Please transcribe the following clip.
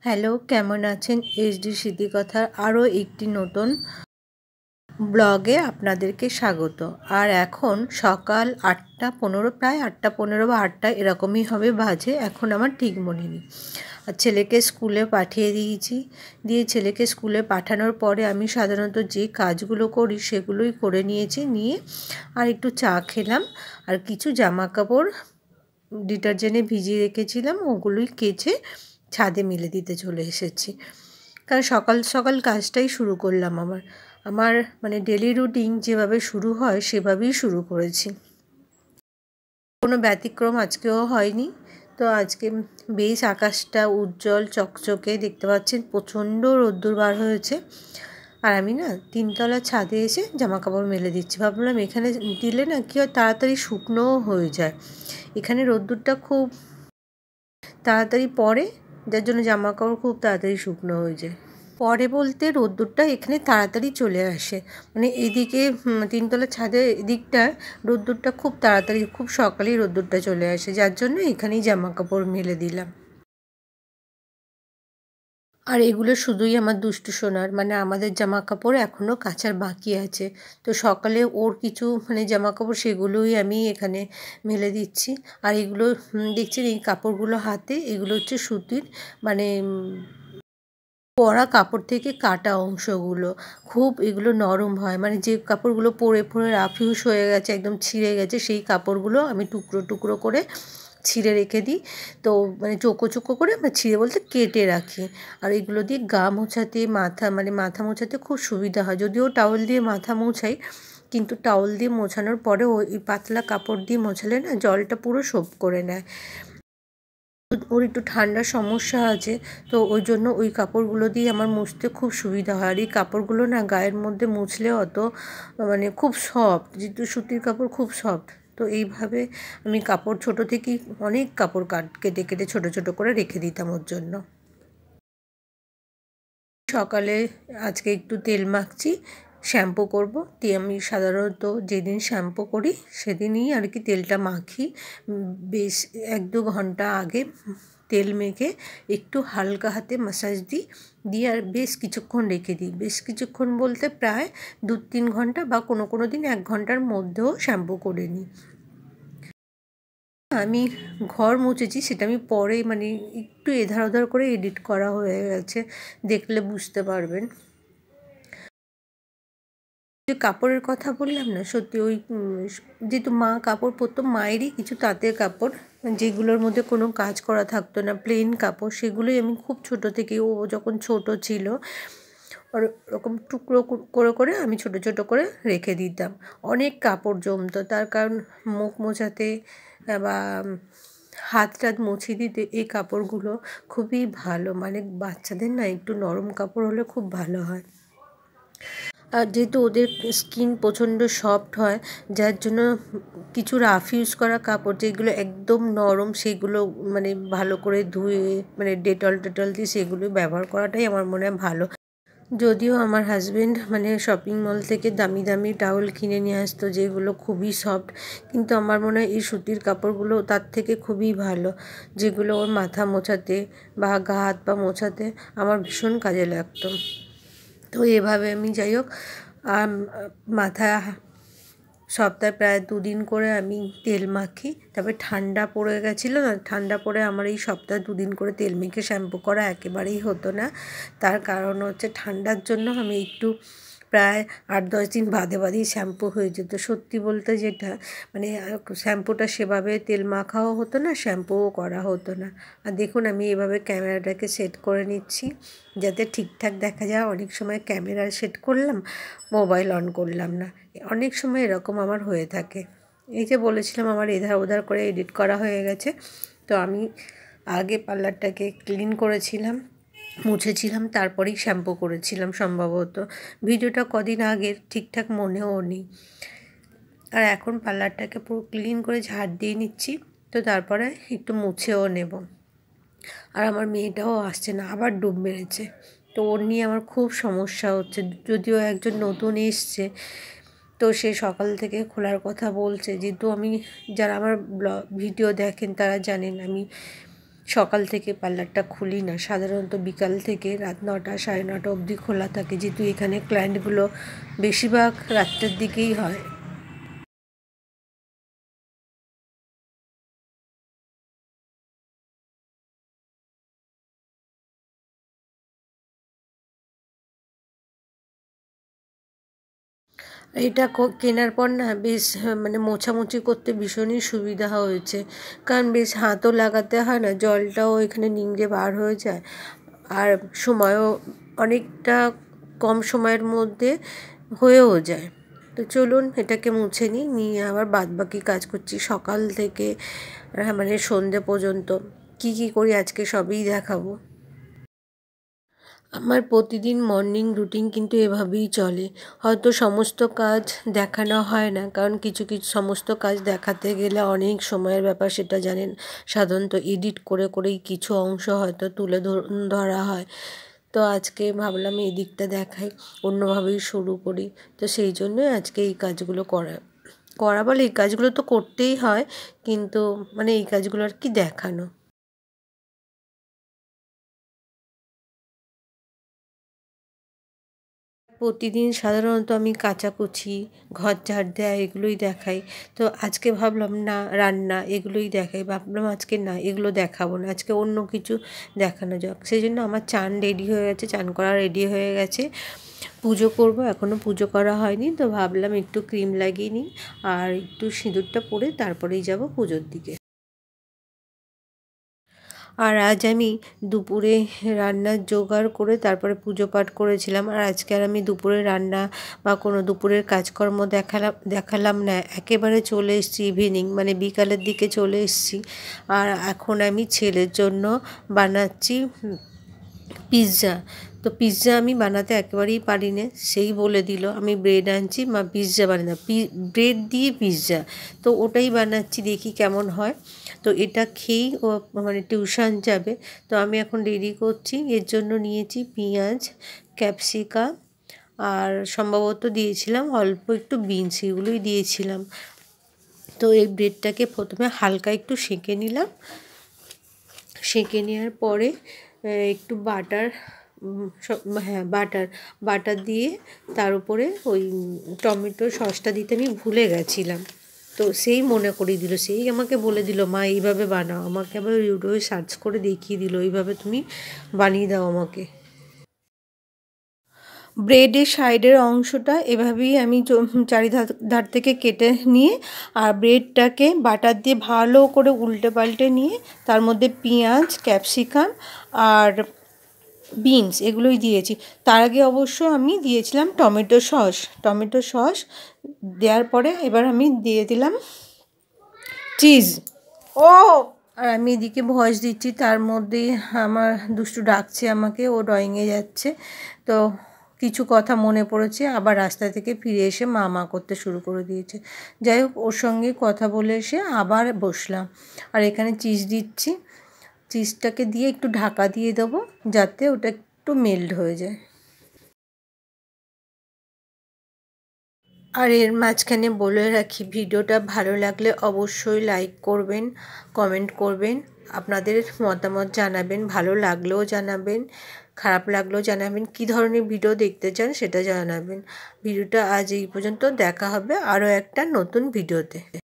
Hello, কেমন আছেন? HD স্মৃতিকথার আরও একটি নতুন ব্লগে আপনাদেরকে স্বাগত। আর এখন সকাল 8:15, প্রায় 8:15 বা 8টা এরকমই হবে বাজে, এখন আমার ঠিক মনে নেই। আর ছেলেকে স্কুলে পাঠিয়ে দিয়েছি, দিয়ে ছেলেকে স্কুলে পাঠানোর পরে আমি সাধারণত যে কাজগুলো করি সেগুলোই করে নিয়েছি, নিয়ে আর একটু চা খেলাম। আর কিছু জামা কাপড় ডিটারজেন্টে ভিজিয়ে রেখেছিলাম, ওগুলোই কেচে ছাদে মেলে দিতে চলে এসেছি। কারণ সকাল সকাল কাজটাই শুরু করলাম। আমার মানে ডেলি রুটিন যেভাবে শুরু হয় সেভাবেই শুরু করেছি, কোনো ব্যতিক্রম আজকেও হয়নি। তো আজকে বেশ আকাশটা উজ্জ্বল চকচকে, দেখতে পাচ্ছেন প্রচণ্ড রোদ্দুর বার হয়েছে। আর আমি না 3তলা ছাদে এসে জামা কাপড় মেলে দিচ্ছি। ভাবলাম এখানে দিলে না কি হয়, তাড়াতাড়ি শুকনোও হয়ে যায়। এখানে রোদ্দুরটা খুব তাড়াতাড়ি পড়ে, যার জন্য জামা কাপড় খুব তাড়াতাড়ি শুকনো হয়ে যায়। পরে বলতে রোদ্দুরটা এখানে তাড়াতাড়ি চলে আসে, মানে এদিকে 3তলা ছাদের এদিকটায় রোদ্দুরটা খুব তাড়াতাড়ি, খুব সকালেই রোদ্দুরটা চলে আসে, যার জন্য এখানেই জামা কাপড় মেলে দিলাম। আর এগুলো শুধুই আমার দুষ্টু সোনার, মানে আমাদের জামা কাপড় এখনও কাচার বাকি আছে। তো সকালে ওর কিছু মানে জামা কাপড় সেগুলোই আমি এখানে মেলে দিচ্ছি। আর এগুলো দেখছেন এই কাপড়গুলো হাতে, এগুলো হচ্ছে সুতির, মানে পরা কাপড় থেকে কাটা অংশগুলো। খুব এগুলো নরম হয়, মানে যে কাপড়গুলো পরে পরে রাফিউস হয়ে গেছে, একদম ছিঁড়ে গেছে, সেই কাপড়গুলো আমি টুকরো টুকরো করে ছিঁড়ে রেখে দিই। তো মানে চোখো চোখো করে, বা ছিঁড়ে বলতে কেটে রাখি। আর এগুলো দিয়ে গা মোছাতে, মাথা মোছাতে খুব সুবিধা হয়। যদিও টাওয়েল দিয়ে মাথা মোছাই, কিন্তু টাওয়েল দিয়ে মোছানোর পরেও ওই পাতলা কাপড় দিয়ে মোছালে না জলটা পুরো সোপ করে নেয়। ওর একটু ঠান্ডার সমস্যা আছে, তো ওই জন্য ওই কাপড়গুলো দিয়ে আমার মুছতে খুব সুবিধা হয়। আর এই কাপড়গুলো না গায়ের মধ্যে মুছলে অত মানে খুব সফট, যেহেতু সুতির কাপড় খুব সফট। তো এইভাবে আমি কাপড় ছোটো থেকেই অনেক কাপড় কেটে কেটে ছোটো ছোটো করে রেখে দিতাম ওর জন্য। সকালে আজকে একটু তেল মাখছি, শ্যাম্পু করব। আমি সাধারণত যেদিন শ্যাম্পু করি সেদিনই আর কি তেলটা মাখি। বেশ 1-2 ঘন্টা আগে তেল মেখে একটু হালকা হাতে ম্যাসাজ দিই, দিয়ে আর বেশ কিছুক্ষণ রেখে দিই। বেশ কিছুক্ষণ বলতে প্রায় 2-3 ঘন্টা, বা কোনো কোনো দিন 1 ঘন্টার মধ্যেও শ্যাম্পু করে নিই। আমি ঘর মুছেছি, সেটা আমি পরে মানে একটু এধার ওধার করে এডিট করা হয়ে গেছে, দেখলে বুঝতে পারবেন। যে কাপড়ের কথা বললাম না, সত্যি ওই যেহেতু মা কাপড় পরতো, মায়েরই কিছু তাঁতের কাপড় যেগুলোর মধ্যে কোনো কাজ করা থাকতো না, প্লেন কাপড়, সেগুলোই আমি খুব ছোট থেকে, ও যখন ছোট ছিল ওরকম টুকরো করে করে আমি ছোট ছোট করে রেখে দিতাম। অনেক কাপড় জমতো, তার কারণ মুখ মোছাতে বা হাত টাত মুছিয়ে দিতে এই কাপড়গুলো খুবই ভালো, মানে বাচ্চাদের না একটু নরম কাপড় হলে খুব ভালো হয়। আর যেহেতু ওদের স্কিন প্রচণ্ড সফট হয়, যার জন্য কিছু রাফ ইউজ করা কাপড় যেগুলো একদম নরম, সেগুলো মানে ভালো করে ধুয়ে, মানে ডেটল দিয়ে সেগুলো ব্যবহার করাটাই আমার মনে হয় ভালো। যদিও আমার হাজব্যান্ড মানে শপিং মল থেকে দামি দামি টাওয়েল কিনে নিয়ে আসতো, যেগুলো খুবই সফট, কিন্তু আমার মনে হয় এই সুতির কাপড়গুলো তার থেকে খুবই ভালো, যেগুলো ওর মাথা মোছাতে বা গা হাত পা মোছাতে আমার ভীষণ কাজে লাগতো। তো এভাবে আমি যাই হোক মাথা সপ্তাহে প্রায় 2 দিন করে আমি তেল মাখি। তারপরে ঠান্ডা পড়ে গেছিলো না, ঠান্ডা পড়ে আমার এই সপ্তাহে 2 দিন করে তেল মেখে শ্যাম্পু করা একেবারেই হতো না। তার কারণ হচ্ছে ঠান্ডার জন্য আমি একটু প্রায় 8-10 দিন বাদে বাদেই শ্যাম্পু হয়ে যেত। সত্যি বলতে যেটা, মানে শ্যাম্পুটা সেভাবে তেল মাখাও হতো না, শ্যাম্পুও করা হতো না। আর দেখুন আমি এভাবে ক্যামেরাটাকে সেট করে নিচ্ছি যাতে ঠিকঠাক দেখা যায়। অনেক সময় ক্যামেরা সেট করলাম, মোবাইল অন করলাম না, অনেক সময় এরকম আমার হয়ে থাকে। এই যে বলেছিলাম আমার এধার ওধার করে এডিট করা হয়ে গেছে। তো আমি আগে পার্লারটাকে ক্লিন করেছিলাম, মুছেছিলাম, তারপরেই শ্যাম্পু করেছিলাম সম্ভবত। ভিডিওটা কদিন আগের, ঠিকঠাক মনেও নেই। আর এখন পার্লারটাকে পুরো ক্লিন করে ঝাড় দিয়ে নিচ্ছি, তো তারপরে একটু মুছেও নেব। আর আমার মেয়েটাও আসছে না, আবার ডুব মেরেছে, তো ওর নিয়ে আমার খুব সমস্যা হচ্ছে। যদিও একজন নতুন এসছে, তো সে সকাল থেকে খোলার কথা বলছে, যেহেতু আমি, যারা আমার ভিডিও দেখেন তারা জানেন আমি সকাল থেকে পার্লারটা খুলি না, সাধারণত বিকাল থেকে রাত 9টা 9:30 অবধি খোলা থাকে, যেহেতু এখানে ক্লায়েন্টগুলো বেশিরভাগ রাত্রের দিকেই হয়। এটা কেনার পর না বেশ মানে মোছামুছি করতে ভীষণই সুবিধা হয়েছে, কারণ বেশ হাতও লাগাতে হয় না, জলটাও এখানে নিংড়ে বার হয়ে যায়, আর সময়ও অনেকটা কম সময়ের মধ্যে হয়েও যায়। তো চলুন এটাকে মুছে নিয়ে আবার বাদবাকি কাজ করছি সকাল থেকে মানে সন্ধে পর্যন্ত। কি কি করি আজকে সবই দেখাবো। আমার প্রতিদিন মর্নিং রুটিন কিন্তু এভাবেই চলে। হয়তো সমস্ত কাজ দেখানো হয় না, কারণ কিছু কিছু সমস্ত কাজ দেখাতে গেলে অনেক সময়ের ব্যাপার, সেটা জানেন। সাধারণত এডিট করে করেই কিছু অংশ হয়তো তুলে ধরা হয়। তো আজকে ভাবলাম এই দিকটা দেখাই, অন্যভাবেই শুরু করি। তো সেই জন্যই আজকে এই কাজগুলো করা বলে এই কাজগুলো তো করতেই হয়, কিন্তু মানে এই কাজগুলো আর কি দেখানো। প্রতিদিন সাধারণত আমি কাচাকুচি, ঘর ঝাড় দেওয়া এগুলোই দেখাই। তো আজকে ভাবলাম না, রান্না এগুলোই দেখাই। ভাবলাম আজকে না, এগুলো দেখাবো না, আজকে অন্য কিছু দেখানো যাক। সেই জন্য আমার চান রেডি হয়ে গেছে, চান করা রেডি হয়ে গেছে। পুজো করব, এখনও পুজো করা হয়নি, তো ভাবলাম একটু ক্রিম লাগিয়ে নিই আর একটু সিঁদুরটা পরে তারপরেই যাব পুজোর দিকে। আর আজ আমি দুপুরে রান্নার জোগাড় করে তারপরে পুজো পাঠ করেছিলাম। আর আজকে আর আমি দুপুরে রান্না বা কোনো দুপুরের কাজকর্ম দেখালাম না, একেবারে চলে এসেছি ইভিনিং, মানে বিকালের দিকে চলে এসেছি। আর এখন আমি ছেলের জন্য বানাচ্ছি পিৎজা। তো পিৎজা আমি বানাতে একেবারেই পারি না, সেই বলে দিল আমি ব্রেড আনছি, মা পিৎজা বানিয়ে দাও। ব্রেড দিয়ে পিৎজা, তো ওটাই বানাচ্ছি, দেখি কেমন হয়। তো এটা খেয়েই ও মানে টিউশন যাবে। তো আমি এখন রেডি করছি, এর জন্য নিয়েছি পেঁয়াজ, ক্যাপসিকাম, আর সম্ভবত দিয়েছিলাম অল্প একটু বিনস, এগুলোই দিয়েছিলাম। তো এই ব্রেডটাকে প্রথমে হালকা একটু সেঁকে নিলাম। সেঁকে নেওয়ার পরে একটু বাটার, হ্যাঁ বাটার দিয়ে তার উপরে ওই টমেটো সসটা দিতে আমি ভুলে গেছিলাম। তো সেই মনে করিয়ে দিল, সেই আমাকে বলে দিল মা এইভাবে বানাও, আমাকে আবার ইউটিউবে সার্চ করে দেখিয়ে দিল এইভাবে তুমি বানিয়ে দাও আমাকে। ব্রেডের সাইডের অংশটা এভাবেই আমি চারিধার থেকে কেটে নিয়ে আর ব্রেডটাকে বাটার দিয়ে ভালো করে উল্টে পাল্টে নিয়ে তার মধ্যে পেঁয়াজ, ক্যাপসিকাম আর বিনস এগুলোই দিয়েছি। তার আগে অবশ্য আমি দিয়েছিলাম টমেটো সস দেওয়ার পরে এবার আমি দিয়ে দিলাম চিজ। ও আর আমি এদিকে ভয়েস দিচ্ছি, তার মধ্যেই আমার দুষ্টু ডাকছে আমাকে, ও ড্রয়িংয়ে যাচ্ছে। তো কিছু কথা মনে পড়েছে, আবার রাস্তা থেকে ফিরে এসে মা করতে শুরু করে দিয়েছে। যাই হোক, ওর সঙ্গে কথা বলে এসে আবার বসলাম। আর এখানে চিজ দিচ্ছি, চিজটাকে দিয়ে একটু ঢাকা দিয়ে দেবো যাতে ওটা একটু মেল্ট হয়ে যায়। আর এর মাঝখানে বলে রাখি, ভিডিওটা ভালো লাগলে অবশ্যই লাইক করবেন, কমেন্ট করবেন, আপনাদের মতামত জানাবেন, ভালো লাগলেও জানাবেন, খারাপ লাগলেও জানাবেন, কী ধরনের ভিডিও দেখতে চান সেটা জানাবেন। ভিডিওটা আজ এই পর্যন্ত, দেখা হবে আরও একটা নতুন ভিডিওতে।